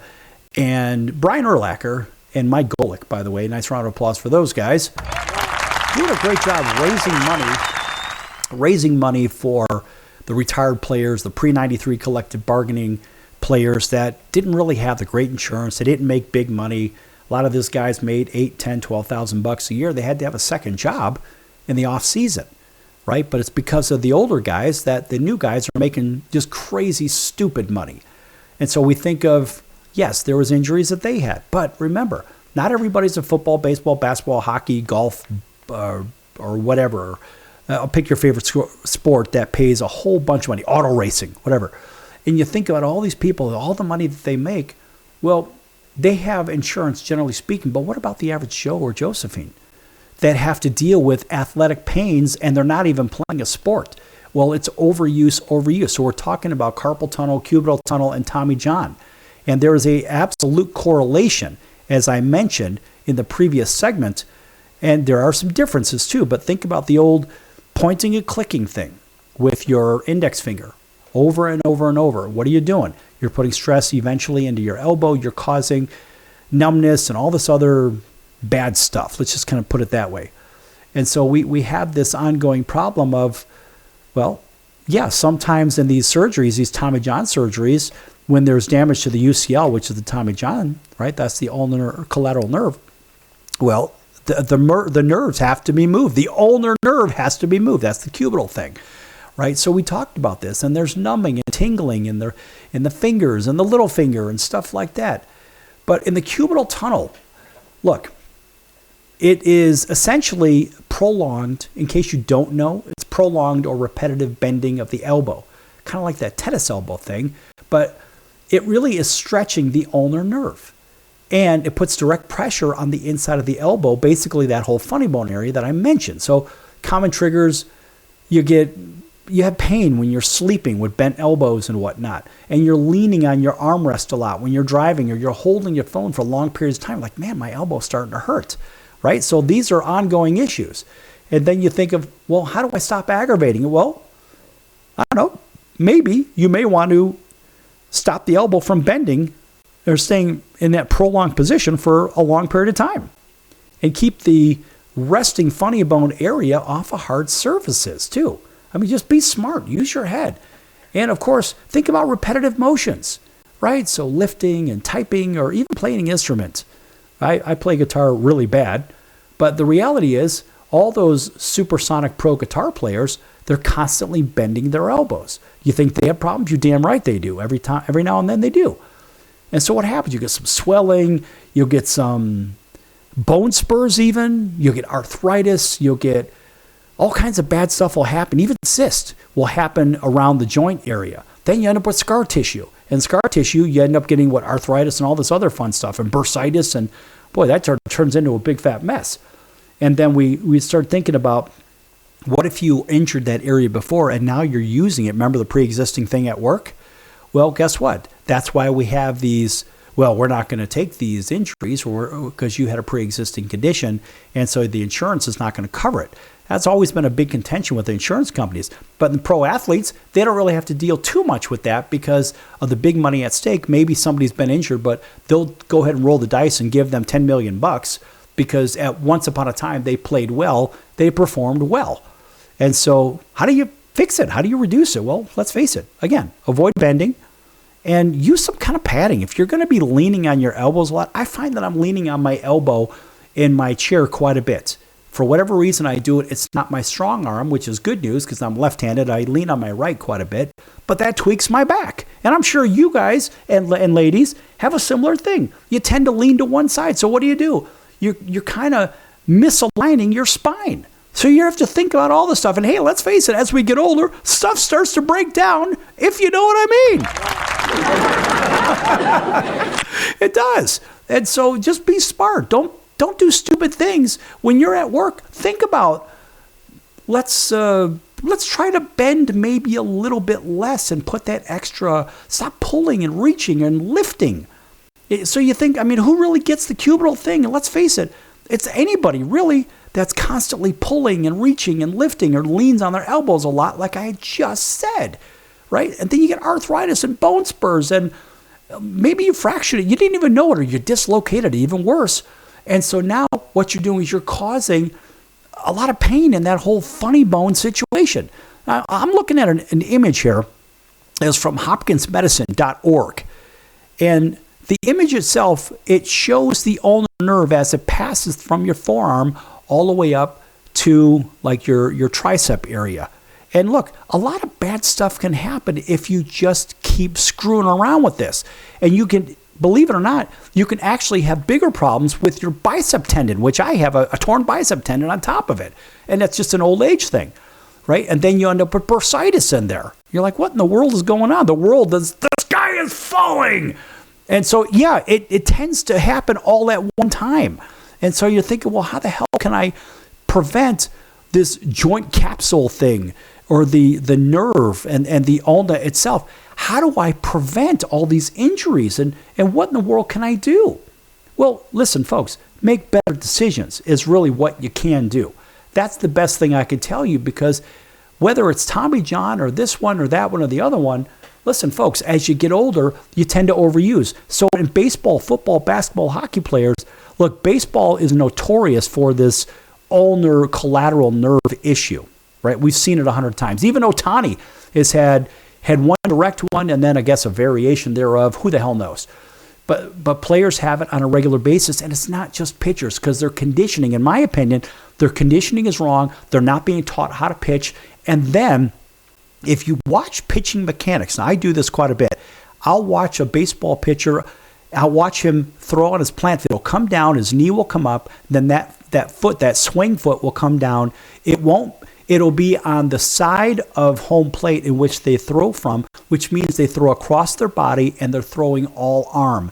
and Brian Urlacher and Mike Golick, by the way. Nice round of applause for those guys. Doing a great job raising money for the retired players, the pre-93 collective bargaining players that didn't really have the great insurance. They didn't make big money. A lot of these guys made $8,000, $10,000, $12,000 a year. They had to have a second job in the off season, right? But it's because of the older guys that the new guys are making just crazy, stupid money. And so we think of, yes, there was injuries that they had. But remember, not everybody's a football, baseball, basketball, hockey, golf, or whatever. I'll pick your favorite sport that pays a whole bunch of money, auto racing, whatever. And you think about all these people, all the money that they make, well, they have insurance, generally speaking, but what about the average Joe or Josephine that have to deal with athletic pains and they're not even playing a sport? Well, it's overuse. So we're talking about carpal tunnel, cubital tunnel, and Tommy John. And there is an absolute correlation, as I mentioned in the previous segment, and there are some differences too, but think about the old pointing and clicking thing with your index finger over and over and over. What are you doing? You're putting stress eventually into your elbow. You're causing numbness and all this other bad stuff. Let's just kind of put it that way. And so we have this ongoing problem of, well, yeah, sometimes in these surgeries, these Tommy John surgeries, when there's damage to the UCL, which is the Tommy John, right? That's the ulnar collateral nerve. Well, the nerves have to be moved. The ulnar nerve has to be moved. That's the cubital thing, right? So we talked about this, and there's numbing and tingling in the fingers and the little finger and stuff like that. But in the cubital tunnel, look, it is essentially prolonged, in case you don't know, it's prolonged or repetitive bending of the elbow, kind of like that tennis elbow thing, but it really is stretching the ulnar nerve. And it puts direct pressure on the inside of the elbow, basically that whole funny bone area that I mentioned. So common triggers, you have pain when you're sleeping with bent elbows and whatnot, and you're leaning on your armrest a lot when you're driving, or you're holding your phone for long periods of time, like, man, my elbow's starting to hurt, right? So these are ongoing issues. And then you think of, well, how do I stop aggravating it? Well, I don't know. Maybe you may want to stop the elbow from bending or staying in that prolonged position for a long period of time, and keep the resting funny bone area off of hard surfaces too. I mean, just be smart, use your head. And of course, think about repetitive motions, right? So lifting and typing, or even playing an instrument. I play guitar really bad, but the reality is all those supersonic pro guitar players, they're constantly bending their elbows. You think they have problems? You're damn right they do. Every now and then they do. And so what happens? You get some swelling, you'll get some bone spurs even, you'll get arthritis, you'll get all kinds of bad stuff will happen. Even cysts will happen around the joint area. Then you end up with scar tissue. And scar tissue, you end up getting arthritis and all this other fun stuff, and bursitis, and boy, that turns into a big fat mess. And then we start thinking about, what if you injured that area before and now you're using it? Remember the pre-existing thing at work? Well, guess what? That's why we have these, well, we're not going to take these injuries because you had a pre-existing condition, and so the insurance is not going to cover it. That's always been a big contention with the insurance companies. But in pro athletes, they don't really have to deal too much with that because of the big money at stake. Maybe somebody's been injured, but they'll go ahead and roll the dice and give them $10 million because at once upon a time they played well, they performed well. And so how do you fix it? How do you reduce it? Well, let's face it. Again, avoid bending and use some kind of padding. If you're going to be leaning on your elbows a lot, I find that I'm leaning on my elbow in my chair quite a bit. For whatever reason I do it, it's not my strong arm, which is good news because I'm left-handed. I lean on my right quite a bit, but that tweaks my back. And I'm sure you guys and ladies have a similar thing. You tend to lean to one side. So what do? You're kind of misaligning your spine. So you have to think about all this stuff. And hey, let's face it, as we get older, stuff starts to break down, if you know what I mean. It does. And so just be smart. Don't do stupid things. When you're at work, think about, let's try to bend maybe a little bit less and put that extra, stop pulling and reaching and lifting. So you think, I mean, who really gets the cubital thing? And let's face it, it's anybody really that's constantly pulling and reaching and lifting or leans on their elbows a lot, like I just said, right? And then you get arthritis and bone spurs, and maybe you fractured it. You didn't even know it, or you dislocated it, even worse. And so now what you're doing is you're causing a lot of pain in that whole funny bone situation. Now, I'm looking at an image here. It's from hopkinsmedicine.org. And the image itself, it shows the ulnar nerve as it passes from your forearm all the way up to like your tricep area. And look, a lot of bad stuff can happen if you just keep screwing around with this. And you can, believe it or not, you can actually have bigger problems with your bicep tendon, which I have a torn bicep tendon on top of it. And that's just an old age thing, right? And then you end up with bursitis in there. You're like, what in the world is going on? The sky is falling. And so, yeah, it tends to happen all at one time. And so you're thinking, well, how the hell can I prevent this joint capsule thing or the nerve and the ulna itself? How do I prevent all these injuries? And what in the world can I do? Well, listen, folks, make better decisions is really what you can do. That's the best thing I can tell you, because whether it's Tommy John or this one or that one or the other one, listen, folks, as you get older, you tend to overuse. So in baseball, football, basketball, hockey players, look, baseball is notorious for this ulnar collateral nerve issue, right? We've seen it 100 times. Even Ohtani has had one direct one and then I guess a variation thereof. Who the hell knows? But players have it on a regular basis, and it's not just pitchers because their conditioning, in my opinion, their conditioning is wrong. They're not being taught how to pitch. And then if you watch pitching mechanics, and I do this quite a bit, I'll watch a baseball pitcher, I'll watch him throw on his plant. It'll come down, his knee will come up, then that foot, that swing foot will come down. It'll be on the side of home plate in which they throw from, which means they throw across their body and they're throwing all arm.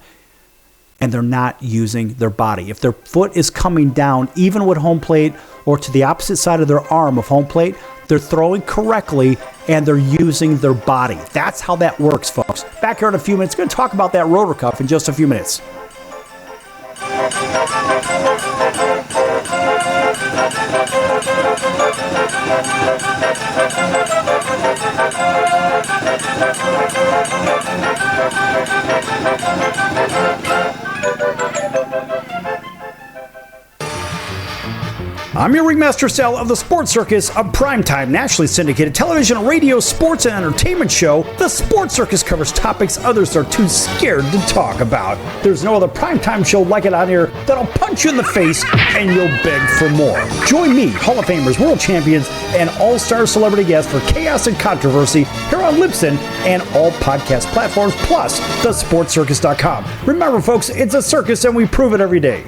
And they're not using their body. If their foot is coming down, even with home plate or to the opposite side of their arm of home plate, they're throwing correctly and they're using their body. That's how that works, folks. Back here in a few minutes, going to talk about that rotor cuff in just a few minutes. I'm your ringmaster Sal of the Sports Circus, a primetime nationally syndicated television, radio, sports, and entertainment show. The Sports Circus covers topics others are too scared to talk about. There's no other primetime show like it out here that'll punch you in the face and you'll beg for more. Join me, Hall of Famers, world champions, and all-star celebrity guests for chaos and controversy here on Libsyn and all podcast platforms, plus thesportscircus.com. Remember, folks, it's a circus and we prove it every day.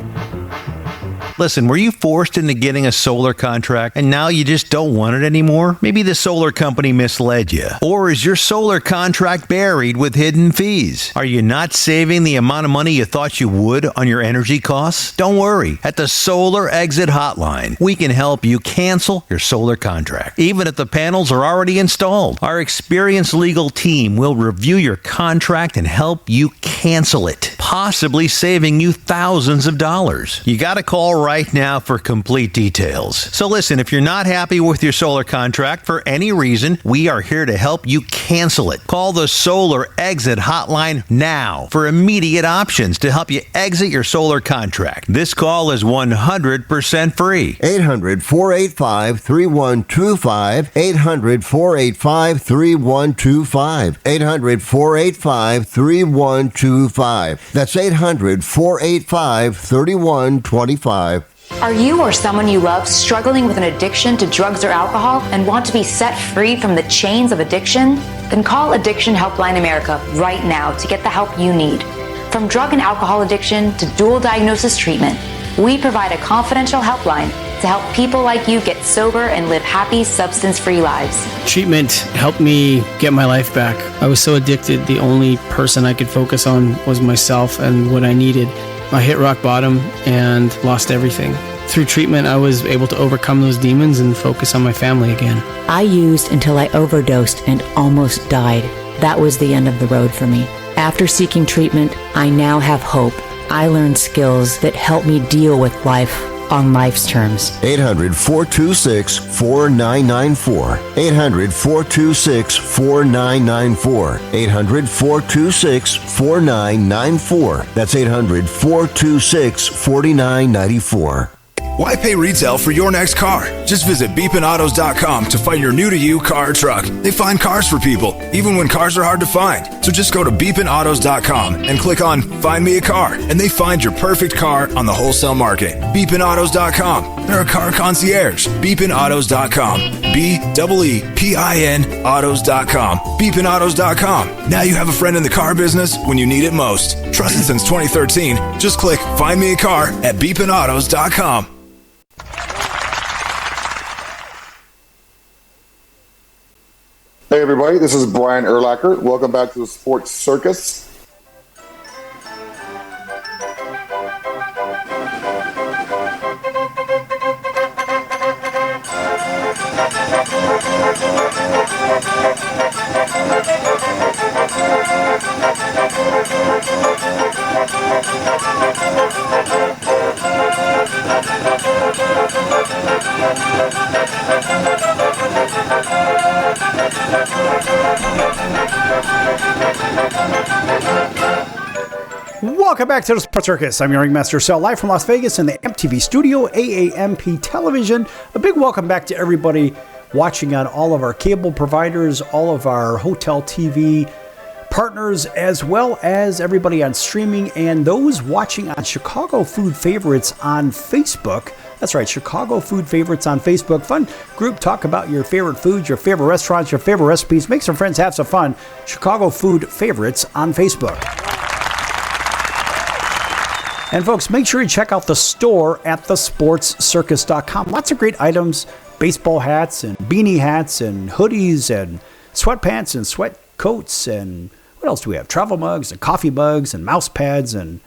Listen, were you forced into getting a solar contract and now you just don't want it anymore? Maybe the solar company misled you. Or is your solar contract buried with hidden fees? Are you not saving the amount of money you thought you would on your energy costs? Don't worry. At the Solar Exit Hotline, we can help you cancel your solar contract, even if the panels are already installed. Our experienced legal team will review your contract and help you cancel it, possibly saving you thousands of dollars. You got to call right now for complete details. So listen, if you're not happy with your solar contract for any reason, we are here to help you cancel it. Call the Solar Exit Hotline now for immediate options to help you exit your solar contract. This call is 100% free. 800-485-3125. 800-485-3125. 800-485-3125. That's 800-485-3125. Are you or someone you love struggling with an addiction to drugs or alcohol and want to be set free from the chains of addiction? Then call Addiction Helpline America right now to get the help you need. From drug and alcohol addiction to dual diagnosis treatment, we provide a confidential helpline to help people like you get sober and live happy, substance-free lives. Treatment helped me get my life back. I was so addicted, the only person I could focus on was myself and what I needed. I hit rock bottom and lost everything. Through treatment, I was able to overcome those demons and focus on my family again. I used until I overdosed and almost died. That was the end of the road for me. After seeking treatment, I now have hope. I learned skills that help me deal with life on life's terms. 800-426-4994. 800-426-4994. 800-426-4994. That's 800-426-4994. Why pay retail for your next car? Just visit beepinautos.com to find your new-to-you car or truck. They find cars for people, even when cars are hard to find. So just go to beepinautos.com and click on Find Me a Car, and they find your perfect car on the wholesale market. Beepinautos.com. They're a car concierge. Beepinautos.com. BEEPIN autos.com. Beepinautos.com. Now you have a friend in the car business when you need it most. Trusted since 2013. Just click Find Me a Car at beepinautos.com. Hey everybody, this is Brian Urlacher. Welcome back to the Sports Circus. Welcome back to the Sports Circus. I'm your ringmaster Sal, live from Las Vegas in the MTV studio, AAMP television. A big welcome back to everybody watching on all of our cable providers, all of our hotel TV partners, as well as everybody on streaming and those watching on Chicago Food Favorites on Facebook. That's right, Chicago Food Favorites on Facebook. Fun group, talk about your favorite foods, your favorite restaurants, your favorite recipes. Make some friends, have some fun. Chicago Food Favorites on Facebook. And folks, make sure you check out the store at thesportscircus.com. Lots of great items, baseball hats and beanie hats and hoodies and sweatpants and sweat coats, and what else do we have? Travel mugs and coffee mugs and mouse pads and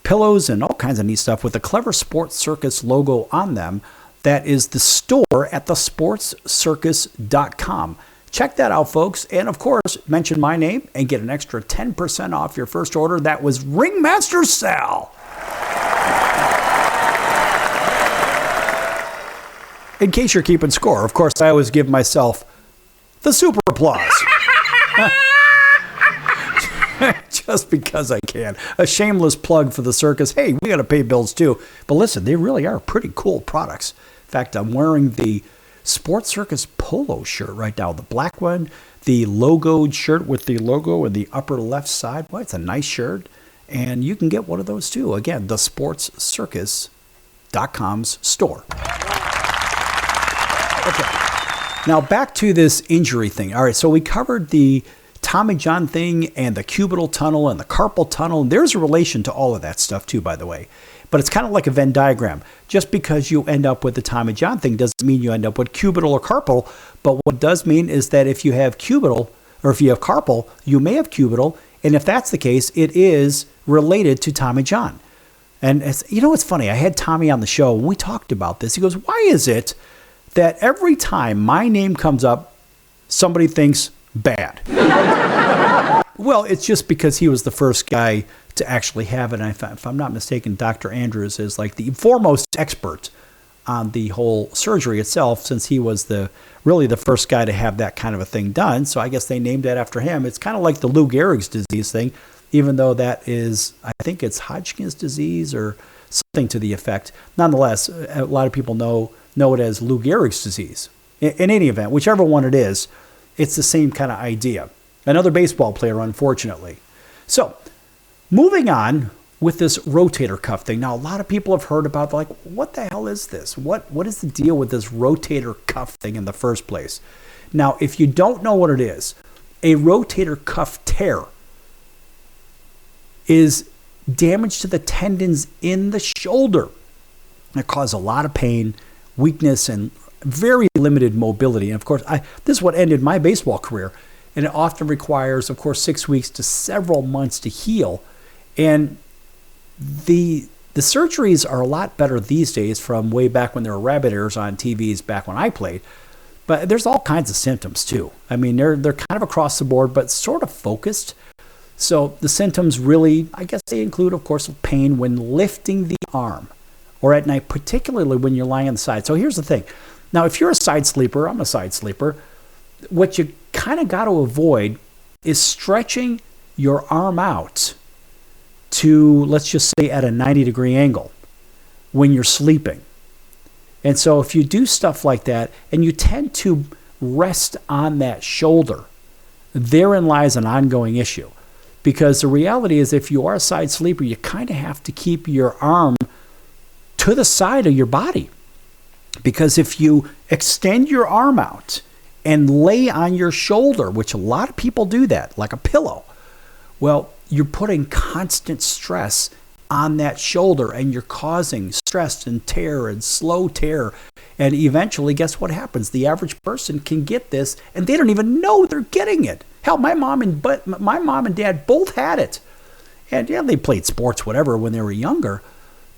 pillows and all kinds of neat stuff with the clever Sports Circus logo on them. That is the store at thesportscircus.com. Check that out, folks. And of course, mention my name and get an extra 10% off your first order. That was Ringmaster Sal. In case you're keeping score, of course, I always give myself the super applause. Just because I can. A shameless plug for the circus. Hey, we got to pay bills too. But listen, they really are pretty cool products. In fact, I'm wearing the Sports Circus polo shirt right now. The black one, the logoed shirt with the logo in the upper left side. Well, it's a nice shirt. And you can get one of those too. Again, the sportscircus.com's store. Okay. Now back to this injury thing. All right, so we covered the Tommy John thing and the cubital tunnel and the carpal tunnel. And there's a relation to all of that stuff too, by the way. But it's kind of like a Venn diagram. Just because you end up with the Tommy John thing doesn't mean you end up with cubital or carpal. But what it does mean is that if you have cubital, or if you have carpal, you may have cubital. And if that's the case, it is related to Tommy John. And you know what's funny? I had Tommy on the show and we talked about this. He goes, why is it that every time my name comes up, somebody thinks bad? Well, it's just because he was the first guy to actually have it. And if I'm not mistaken, Dr. Andrews is like the foremost expert on the whole surgery itself, since he was really the first guy to have that kind of a thing done. So I guess they named it after him. It's kind of like the Lou Gehrig's disease thing, even though that is, I think it's Hodgkin's disease or something to the effect. Nonetheless, a lot of people know it as Lou Gehrig's disease. In any event, whichever one it is, it's the same kind of idea. Another baseball player, unfortunately. So, moving on with this rotator cuff thing. Now, a lot of people have heard about, like, what the hell is this? What is the deal with this rotator cuff thing in the first place? Now, if you don't know what it is, a rotator cuff tear is damage to the tendons in the shoulder. It causes a lot of pain, weakness, and very limited mobility. And of course, this is what ended my baseball career. And it often requires, of course, 6 weeks to several months to heal. And the surgeries are a lot better these days from way back when there were rabbit ears on TVs back when I played. But there's all kinds of symptoms too. I mean, they're kind of across the board, but sort of focused. So the symptoms really, I guess they include, of course, pain when lifting the arm or at night, particularly when you're lying on the side. So here's the thing. Now, if you're a side sleeper, I'm a side sleeper, what you kind of got to avoid is stretching your arm out to, let's just say, at a 90-degree angle when you're sleeping. And so if you do stuff like that and you tend to rest on that shoulder, therein lies an ongoing issue. Because the reality is, if you are a side sleeper, you kind of have to keep your arm to the side of your body. Because if you extend your arm out and lay on your shoulder, which a lot of people do that, like a pillow, well, you're putting constant stress on that shoulder and you're causing stress and tear and slow tear. And eventually, guess what happens? The average person can get this and they don't even know they're getting it. Hell, my mom and dad both had it. And yeah, they played sports, whatever, when they were younger.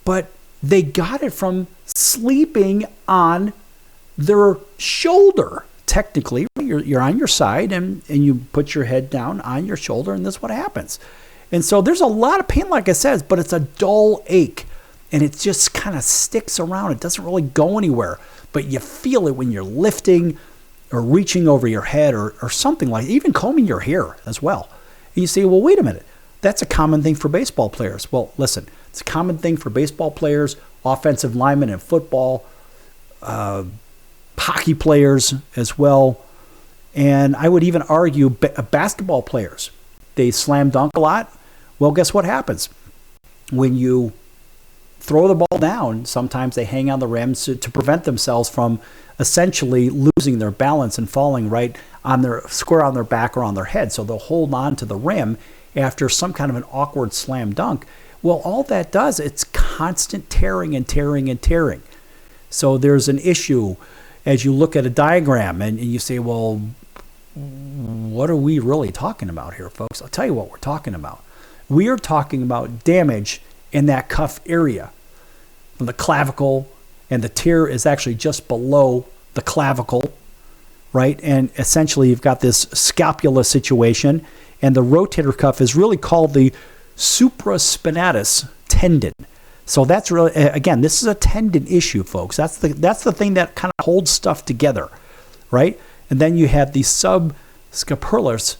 But they got it from sleeping on their shoulder. Technically, you're on your side and you put your head down on your shoulder, and that's what happens. And so there's a lot of pain, like I said, but it's a dull ache. And it just kind of sticks around. It doesn't really go anywhere. But you feel it when you're lifting or reaching over your head or something like that, even combing your hair as well. And you say, well, wait a minute. That's a common thing for baseball players. Well, listen, it's a common thing for baseball players, offensive linemen in football, hockey players as well. And I would even argue basketball players. they slam dunk a lot. Well, guess what happens? When you throw the ball down, sometimes they hang on the rims to prevent themselves from essentially losing their balance and falling right on their square on their back or on their head. So they'll hold on to the rim after some kind of an awkward slam dunk. Well, all that does, it's constant tearing and tearing and tearing. So there's an issue as you look at a diagram and you say, well, what are we really talking about here, folks? I'll tell you what we're talking about. We are talking about damage in that cuff area, from the clavicle, and the tear is actually just below the clavicle, right? And essentially you've got this scapula situation, and the rotator cuff is really called the supraspinatus tendon. So that's really, again, this is a tendon issue, folks. That's the thing that kind of holds stuff together, right? And then you have the subscapularis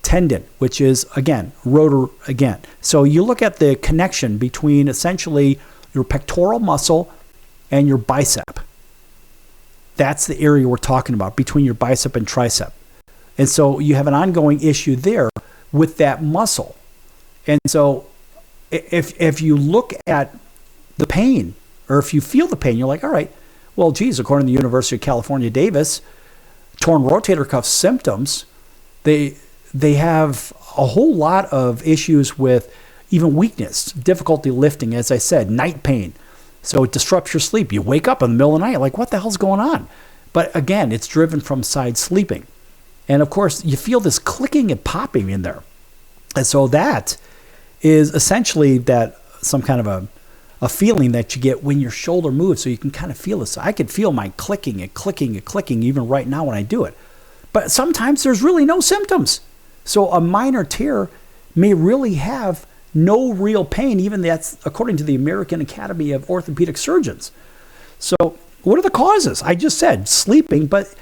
tendon, which is, again, rotor again. So you look at the connection between essentially your pectoral muscle and your bicep. That's the area we're talking about, between your bicep and tricep. And so you have an ongoing issue there with that muscle. And so if you look at the pain, or if you feel the pain, you're like, all right, well, geez, according to the University of California, Davis, torn rotator cuff symptoms, they have a whole lot of issues with even weakness, difficulty lifting, as I said, night pain. So it disrupts your sleep. You wake up in the middle of the night, like, what the hell's going on? But again, it's driven from side sleeping. And of course, you feel this clicking and popping in there. And so that is essentially that some kind of a feeling that you get when your shoulder moves. So you can kind of feel this. I can feel my clicking and clicking and clicking even right now when I do it. But sometimes there's really no symptoms. So a minor tear may really have no real pain, even that's according to the American Academy of Orthopedic Surgeons. So what are the causes? I just said sleeping, but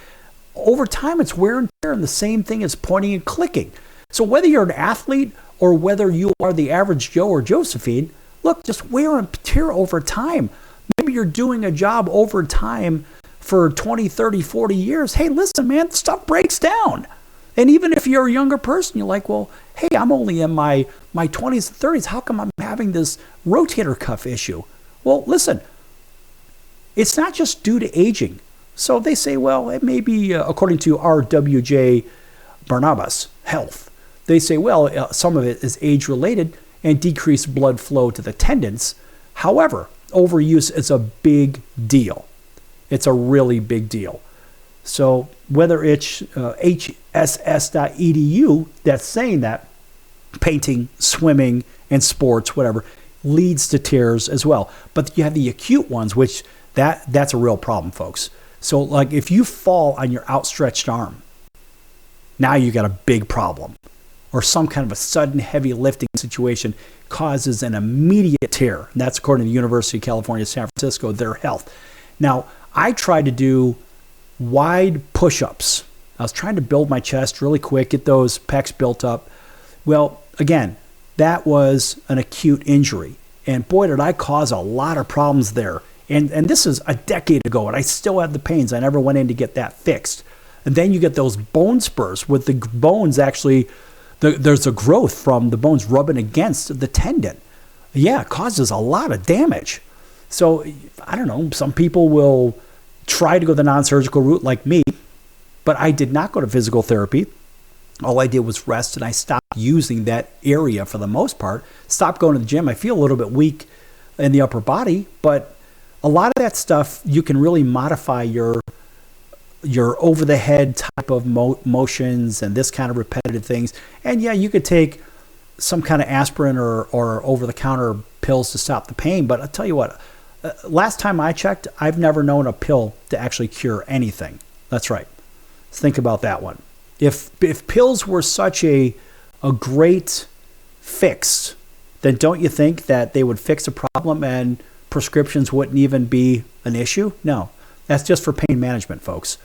over time it's wear and tear, and the same thing is pointing and clicking. So whether you're an athlete or whether you are the average Joe or Josephine, look, just wear and tear over time. Maybe you're doing a job over time for 20, 30, 40 years. Hey, listen, man, stuff breaks down. And even if you're a younger person, you're like, well, hey, I'm only in my 20s and 30s. How come I'm having this rotator cuff issue? Well, listen, it's not just due to aging. So they say, well, it may be, according to RWJ Barnabas Health, they say, well, some of it is age-related and decreased blood flow to the tendons. However, overuse is a big deal. It's a really big deal. So whether it's hss.edu that's saying that painting, swimming, and sports, whatever, leads to tears as well. But you have the acute ones, which that's a real problem, folks. So like if you fall on your outstretched arm, now you got a big problem. Or some kind of a sudden heavy lifting situation causes an immediate tear. And that's according to the University of California, San Francisco, their health. Now, I tried to do wide push-ups. I was trying to build my chest really quick, get those pecs built up. Well, again, that was an acute injury. And boy, did I cause a lot of problems there. And this is a decade ago, and I still had the pains. I never went in to get that fixed. And then you get those bone spurs with the bones actually, there's a growth from the bones rubbing against the tendon. Yeah, it causes a lot of damage. So, I don't know, some people will try to go the non-surgical route like me, but I did not go to physical therapy. All I did was rest, and I stopped using that area for the most part. Stopped going to the gym. I feel a little bit weak in the upper body, but a lot of that stuff, you can really modify your over-the-head type of motions and this kind of repetitive things. And yeah, you could take some kind of aspirin or over-the-counter pills to stop the pain, but I'll tell you what, last time I checked, I've never known a pill to actually cure anything. That's right. Think about that one. If pills were such a great fix, then don't you think that they would fix a problem and prescriptions wouldn't even be an issue? No, that's just for pain management, folks.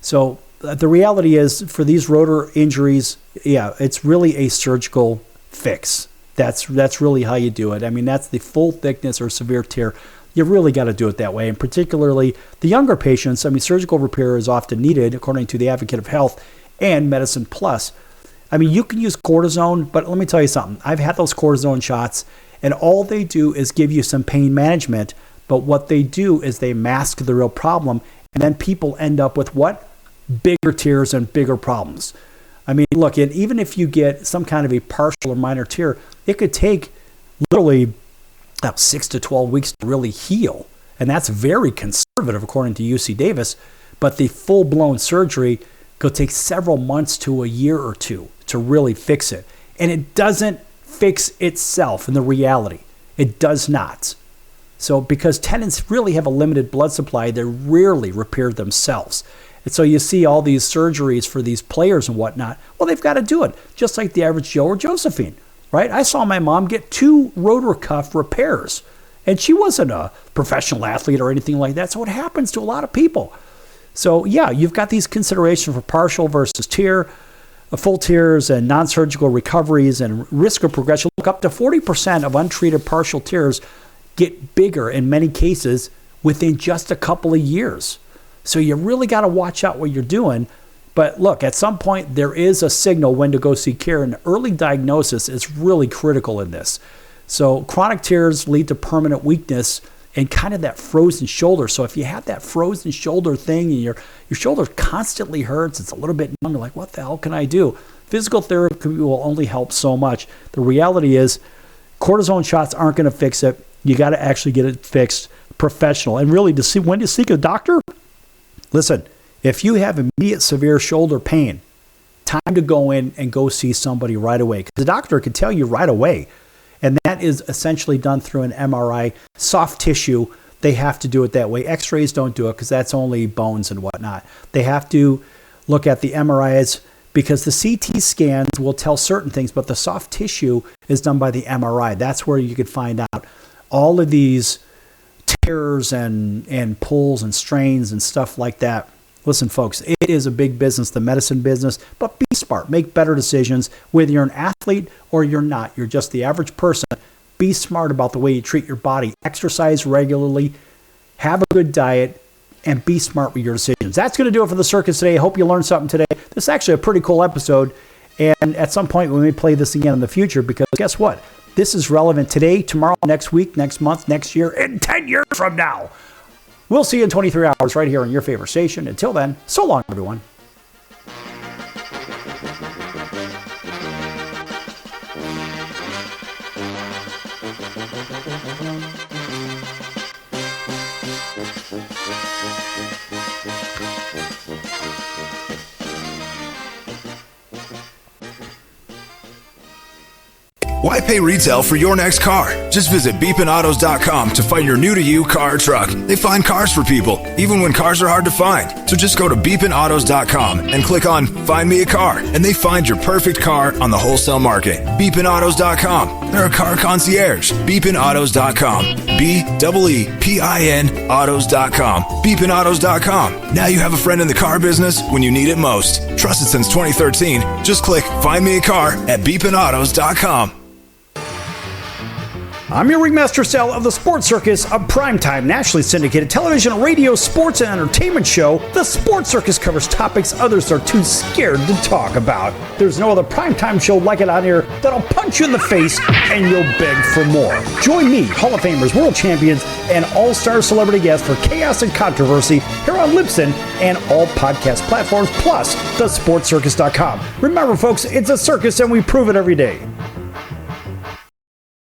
So the reality is for these rotor injuries, yeah, it's really a surgical fix. That's really how you do it. I mean, that's the full thickness or severe tear. You really got to do it that way. And particularly the younger patients, I mean, surgical repair is often needed according to the Advocate of Health and Medicine Plus. I mean, you can use cortisone, but let me tell you something. I've had those cortisone shots, and all they do is give you some pain management, but what they do is they mask the real problem, and then people end up with what? Bigger tears and bigger problems. I mean, look, and even if you get some kind of a partial or minor tear, it could take literally 6 to 12 weeks to really heal. And that's very conservative, according to UC Davis. But the full-blown surgery could take several months to a year or two to really fix it. And it doesn't fix itself in the reality. It does not. So because tendons really have a limited blood supply, they rarely repair themselves. And so you see all these surgeries for these players and whatnot. Well, they've got to do it, just like the average Joe or Josephine, right? I saw my mom get 2 rotor cuff repairs, and she wasn't a professional athlete or anything like that. So it happens to a lot of people. So yeah, you've got these considerations for partial versus tear, full tears and non-surgical recoveries and risk of progression. Look, up to 40% of untreated partial tears get bigger in many cases within just a couple of years. So you really got to watch out what you're doing. But look, at some point, there is a signal when to go seek care, and early diagnosis is really critical in this. So chronic tears lead to permanent weakness and kind of that frozen shoulder. So if you have that frozen shoulder thing and your shoulder constantly hurts, it's a little bit numb, you're like, what the hell can I do? Physical therapy will only help so much. The reality is cortisone shots aren't going to fix it. You got to actually get it fixed professional. And really, to see when to seek a doctor, listen, if you have immediate severe shoulder pain, time to go in and go see somebody right away. Because the doctor can tell you right away. And that is essentially done through an MRI. Soft tissue, they have to do it that way. X-rays don't do it because that's only bones and whatnot. They have to look at the MRIs because the CT scans will tell certain things, but the soft tissue is done by the MRI. That's where you could find out all of these tears and pulls and strains and stuff like that. Listen, folks, it is a big business, the medicine business, but be smart. Make better decisions. Whether you're an athlete or you're not, you're just the average person. Be smart about the way you treat your body. Exercise regularly, have a good diet, and be smart with your decisions. That's going to do it for the circus today. I hope you learned something today. This is actually a pretty cool episode, and at some point we may play this again in the future because guess what? This is relevant today, tomorrow, next week, next month, next year, and 10 years from now. We'll see you in 23 hours right here on your favorite station. Until then, so long, everyone. Why pay retail for your next car? Just visit beepinautos.com to find your new-to-you car or truck. They find cars for people, even when cars are hard to find. So just go to beepinautos.com and click on Find Me a Car, and they find your perfect car on the wholesale market. Beepinautos.com. They're a car concierge. Beepinautos.com. B-E-E-P-I-N autos.com. Beepinautos.com. Now you have a friend in the car business when you need it most. Trusted since 2013. Just click Find Me a Car at beepinautos.com. I'm your ringmaster Sal of the Sports Circus, a primetime nationally syndicated television, radio, sports, and entertainment show. The Sports Circus covers topics others are too scared to talk about. There's no other primetime show like it on here that'll punch you in the face and you'll beg for more. Join me, Hall of Famers, world champions, and all-star celebrity guests for chaos and controversy here on Libsyn and all podcast platforms, plus thesportscircus.com. Remember, folks, it's a circus and we prove it every day.